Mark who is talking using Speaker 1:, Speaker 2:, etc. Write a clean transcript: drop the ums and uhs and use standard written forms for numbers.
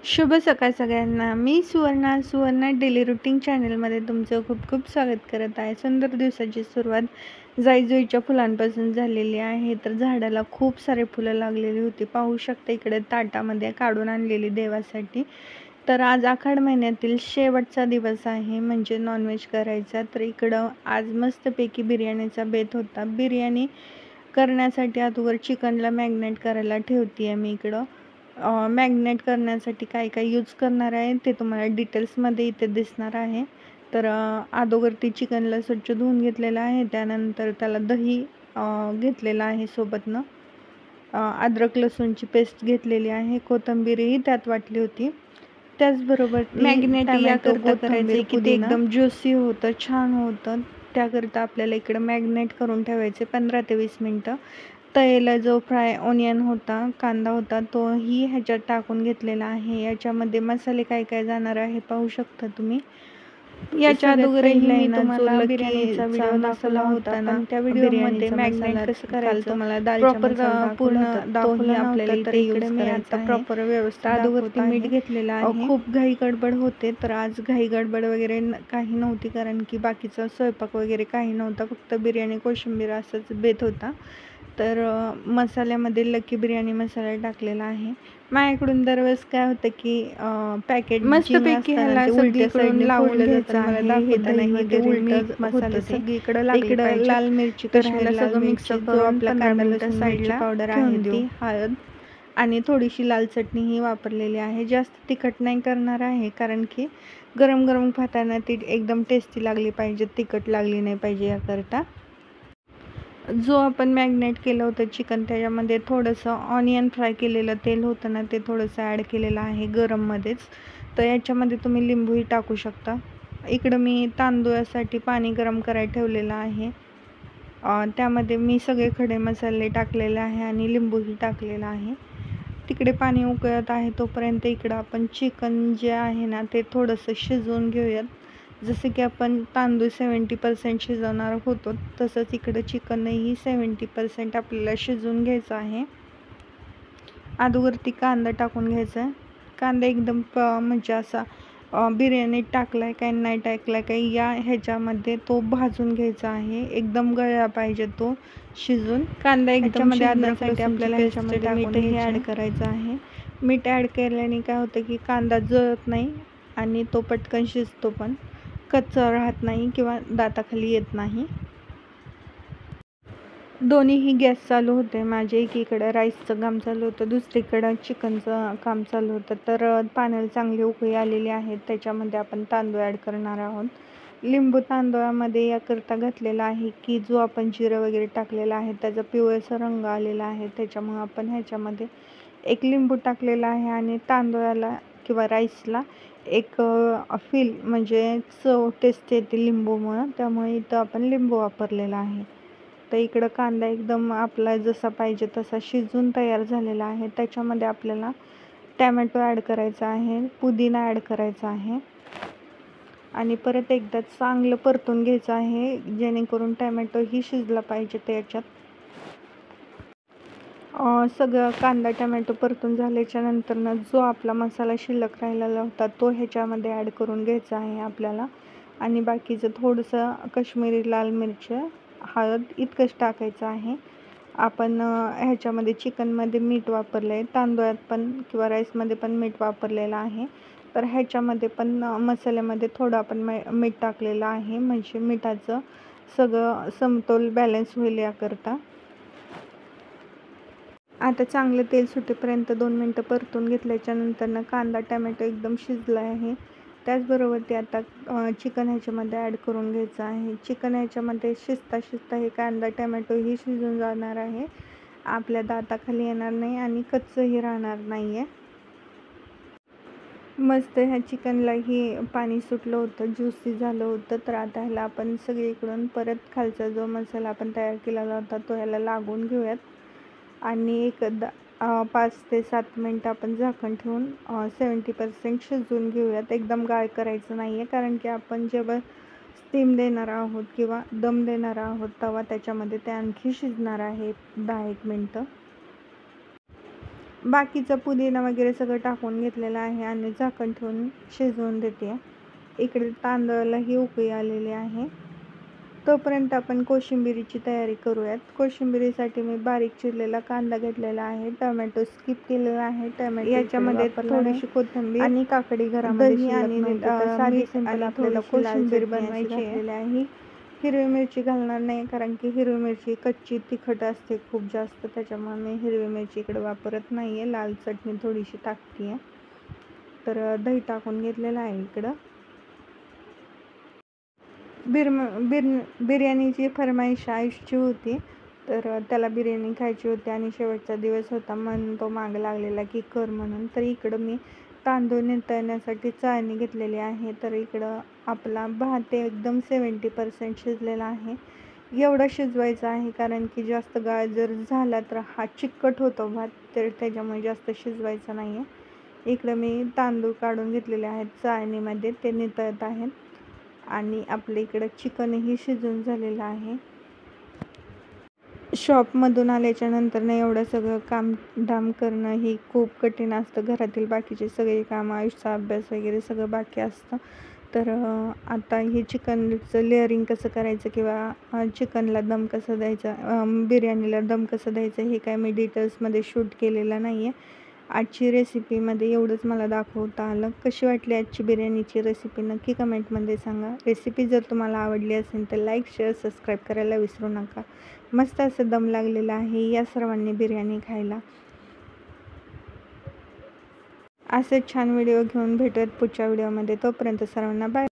Speaker 1: शुभ सकाळ सगळ्यांना. मी सुवर्णा डेली रुटीन चॅनलमध्ये तुमचं खूप खूप स्वागत करत आहे. सुंदर दिवसाची सुरुवात जाईजुईच्या फुलांपासून झालेली आहे. तर झाडाला खूप सारे फुलं लागलेली होती. पाहू शकता इकडे ताटामध्ये काढून आणलेली देवासाठी. तर आज आखाड महिन्यातील शेवटचा दिवस आहे, म्हणजे नॉनव्हेज करायचा. तर इकडं आज मस्तपैकी बिर्याणीचा बेत होता. बिर्याणी करण्यासाठी अगोदर चिकनला मॅग्नेट करायला ठेवते आहे मी इकडं. मॅग्नेट करण्यासाठी काय काय यूज करणार आहे ते तुम्हाला डिटेल्समध्ये इथे दिसणार आहे. तर अगोदर चिकनला स्वच्छ धुवून घेतलेलं आहे. त्यानंतर त्याला दही घेतलेलं आहे सोबतनं. अद्रक लसूणची पेस्ट घेतलेली आहे. कोथिंबीरही त्यात वाटली होती. त्याचबरोबर मॅग्नेट याकरता करायचं की ते एकदम ज्युसी होतं, छान होतं. त्याकरता आपल्याला इकडं मॅग्नेट करून ठेवायचे 15 ते 20 मिनटं. तळलेला जो फ्राय ओनियन होता, कांदा होता, तोही ह्याच्यात टाकून घेतलेला आहे. याच्यामध्ये मसाले काय काय जाणार आहे पाहू शकता तुम्ही. याच्या अगोदरही मी तुम्हाला बिर्याणीचा व्हिडिओ दाखवला होता, पण त्या व्हिडिओमध्ये मॅग्नेट कसं करायचं मला प्रॉपर पूर्ण दाखवलं आपल्याला. तर इकडे मी आता प्रॉपर व्यवस्थित अगोदर मीठ घेतलेलं आहे. खूप घाई गडबड होते, तर आज घाई गडबड वगैरे काही नव्हती, कारण की बाकीचा स्वयंपाक वगैरे काही नव्हता. फक्त बिर्याणी कोशिंबीर असंच बेत होता. तर मसाल्यामध्ये लकी बिर्याणी मसाला टाकलेला आहे. माझ्याकडून दरवेळेस काय होतं की पॅकेट मस्तपैकी ह्याला सगळीकडून लावून घ्यायचं आहे. इकडं लाल मिरची, कश्मीरी लाल मिक्स करून आपला कांदा साईडला पावडर आहे ती, हळद आणि थोडीशी लाल चटणीही वापरलेली आहे. जास्त तिखट नाही करणार आहे, कारण की गरम गरम खाताना ती एकदम टेस्टी लागली पाहिजे, तिखट लागली नाही पाहिजे. याकरता जो आपण मॅग्नेट केलं होतं चिकन, त्याच्यामध्ये थोडंसं ऑनियन फ्राय केलेलं तेल होतं ना, ते थोडंसं ॲड केलेलं आहे गरममध्येच. तर याच्यामध्ये तुम्ही लिंबूही टाकू शकता. इकडं मी तांदूळासाठी पाणी गरम करायला ठेवलेलं आहे. त्यामध्ये मी सगळे खडे मसाले टाकलेले आहे आणि लिंबूही टाकलेला आहे. तिकडे पाणी उकळत आहे तोपर्यंत इकडं आपण चिकन जे आहे ना, ते थोडंसं शिजवून घेऊयात. जसं की आपण तांदूळ 70% शिजवणार होतो, तसंच इकडं चिकनही 70% आपल्याला शिजवून घ्यायचं आहे. अगोदरती कांदा टाकून घ्यायचा आहे. कांदा एकदम म्हणजे असा बिर्याणीत टाकलाय काय नाही टाकलाय काय या ह्याच्यामध्ये तो भाजून घ्यायचा आहे. एकदम गळला पाहिजे तो शिजून. कांदा एकदम शिजण्यासाठी आपल्याला ह्याच्यामध्ये मीठही ॲड करायचं आहे. मीठ ॲड केल्याने काय होतं की कांदा जळत नाही आणि तो पटकन शिजतो, पण कच्चा राहत नाही किंवा दाताखाली येत नाही. दोन्हीही गॅस चालू होते माझे. एकीकडं राईसचं काम चालू होतं, दुसरीकडं चिकनचं काम चालू होतं. तर पाण्याला चांगली उकळी आलेली आहे. त्याच्यामध्ये आपण तांदूळ ॲड करणार आहोत. लिंबू तांदूळामध्ये याकरता घातलेला आहे की जो आपण जिरं वगैरे टाकलेला आहे त्याचा पिवळसा रंग आलेला आहे, त्याच्यामुळं आपण ह्याच्यामध्ये एक लिंबू टाकलेला आहे. आणि तांदूळाला किंवा राईसला एक फील म्हणजे चव टेस्ट येते लिंबूमुळं, त्यामुळे इथं आपण लिंबू वापरलेला आहे. तर इकडं कांदा एकदम आपला जसा पाहिजे तसा शिजून तयार झालेला आहे. त्याच्यामध्ये आपल्याला टॅमॅटो ॲड करायचा आहे, पुदिना ॲड करायचा आहे आणि परत एकदा चांगलं परतून घ्यायचं आहे, जेणेकरून टॅमॅटोही शिजला पाहिजे त्याच्यात. सगळं कांदा टॅमॅटो परतून झाल्याच्या नंतरनं जो आपला मसाला शिल्लक राहिलेला होता तो ह्याच्यामध्ये ॲड करून घ्यायचा आहे आपल्याला. आणि बाकीचं थोडंसं कश्मीरी लाल मिरची, हळद इतकंच टाकायचं आहे. आपण ह्याच्यामध्ये चिकनमध्ये मीठ वापरलं आहे, तांदूळात पण किंवा राईसमध्ये पण मीठ वापरलेलं आहे. तर ह्याच्यामध्ये पण मसाल्यामध्ये थोडं आपण मीठ टाकलेलं आहे, म्हणजे मिठाचं सगळं समतोल बॅलन्स होईल याकरता. आता चांगलं तेल सुटेपर्यंत 2 मिनटं परतून घेतल्याच्या नंतरनं कांदा टॅमॅटो एकदम शिजला आहे. त्याचबरोबर ते आता चिकन ह्याच्यामध्ये ॲड करून घ्यायचं आहे. चिकन ह्याच्यामध्ये शिजता हे कांदा टॅमॅटोही शिजून जाणार आहे, आपल्या दाताखाली येणार नाही आणि कच्चंही राहणार नाही आहे. मस्त ह्या चिकनलाही पाणी सुटलं होतं, ज्युसी झालं होतं. तर आता ह्याला आपण सगळीकडून परत खालचा जो मसाला आपण तयार केलेला होता तो ह्याला लागून घेऊयात आणि एक 5 ते 7 मिनटं आपण झाकण ठेवून 70% शिजवून घेऊयात. एकदम गाळ करायचं नाही आहे, कारण की आपण जेव्हा स्टीम देणार आहोत किंवा दम देणार आहोत तेव्हा त्याच्यामध्ये ते आणखी शिजणार आहे 10-1 मिनटं. बाकीचा पुदिना वगैरे सगळं टाकून घेतलेलं आहे आणि झाकण ठेवून शिजवून देते. इकडे तांदळालाही उकळी आलेली आहे. तोपर्यंत आपण कोशिंबिरीची तयारी करूयात. कोशिंबिरीसाठी मी बारीक चिरलेला कांदा घेतलेला आहे, टोमॅटो स्किप केलेला आहे, टोमॅटो याच्यामध्ये थोडीशी कोथिंबीर आणि काकडी घरामध्ये दही आणि साधी सिंपल आपल्याला कोशिंबीर बनवायची आहे. हिरवी मिरची घालणार नाही, कारण की हिरवी मिरची कच्ची तिखट असते खूप जास्त, त्याच्यामुळे मी हिरवी मिरची इकडे वापरत नाही आहे. लाल चटणी थोडीशी टाकते आहे. तर दही टाकून घेतलेलं आहे. इकडं बिर्याणीची फरमाईश आयुषची होती, तर त्याला बिर्याणी खायची होती आणि शेवटचा दिवस होता म्हणून तो मागं लागलेला की कर म्हणून. तर इकडं मी तांदूळ नितळण्यासाठी चाळणी घेतलेली आहे. तर इकडं आपला भात एकदम 70% शिजलेला आहे. एवढा शिजवायचा आहे कारण की जास्त गाळ जर झाला तर हा चिकट होतो भात, तर त्याच्यामुळे जास्त शिजवायचा नाही आहे. इकडं मी तांदूळ काढून घेतलेले आहेत चाळणीमध्ये, ते नितळत आहेत आणि आपल्या इकडं चिकनही शिजून झालेलं आहे. शॉपमधून आल्याच्या नंतर ना एवढं सगळं कामधाम करणं ही खूप कठीण असतं. घरातील बाकीचे सगळे कामं, आयुष्याचा अभ्यास वगैरे सगळं बाकी असतं. तर आता हे चिकनचं लेअरिंग कसं करायचं किंवा चिकनला दम कसं द्यायचा, बिर्याणीला दम कसं द्यायचं, हे काय मी डिटेल्समध्ये शूट केलेलं नाही आहे. आजची रेसिपीमध्ये एवढंच मला दाखवता आलं. कशी वाटली आजची बिर्याणीची रेसिपी नक्की कमेंटमध्ये सांगा. रेसिपी जर तुम्हाला आवडली असेल तर लाईक, शेअर, सबस्क्राईब करायला विसरू नका. मस्त असं दम लागलेला आहे. या सर्वांनी बिर्याणी खायला. असेच छान व्हिडिओ घेऊन भेटूयात पुढच्या व्हिडिओमध्ये. तोपर्यंत सर्वांना बाय.